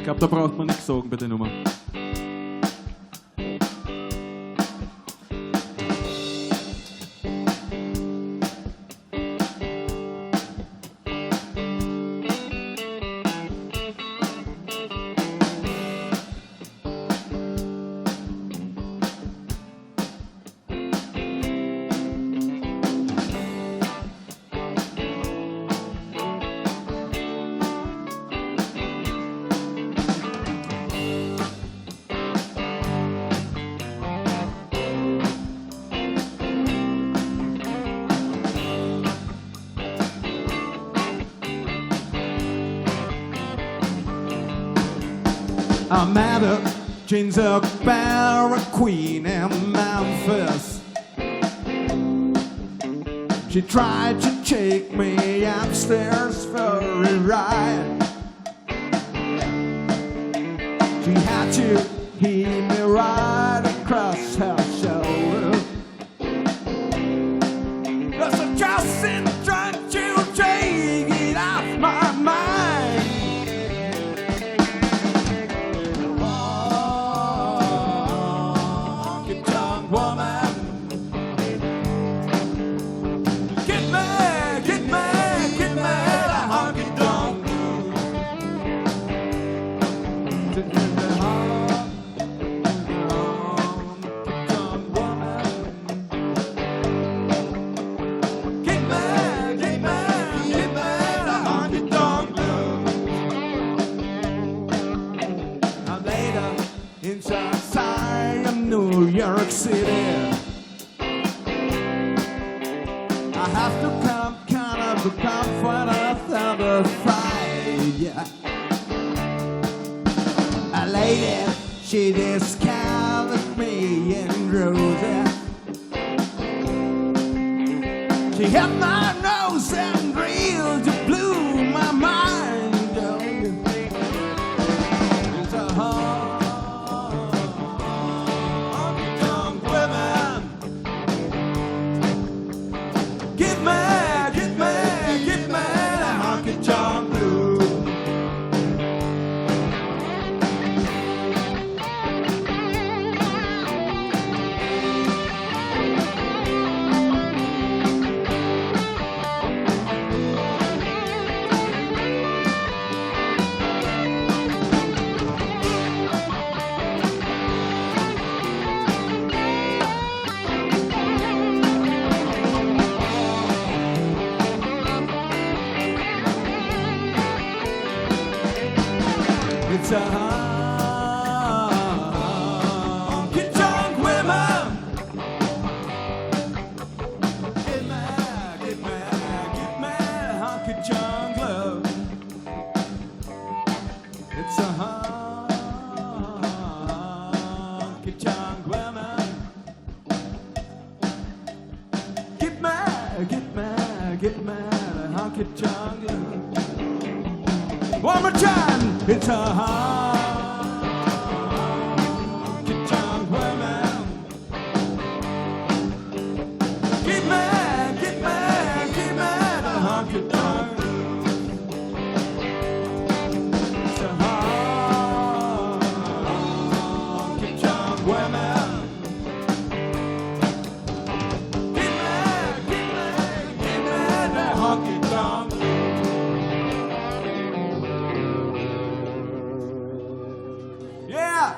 Ich glaube, da braucht man nichts sagen bei der Nummer. I met a ginger bear queen in Memphis. She tried to take me upstairs for a ride. She had to hit me right across her shoulder. I said, Justin, trying to take it off my mind. Inside of New York City, I have to come kind of the comfort of the fight, yeah. A lady, she discovered me in roses. She hit my nose and really blew my mind. It's a It's a honky-tonk women. Get mad, honky-tonk love. It's a honky-tonk women. Get mad, honky-tonk love. One more time. It's a honky-tonk woman. Get mad, a honky-tonk. It's a honky-tonk woman. Get mad, a honky-tonk. Yeah!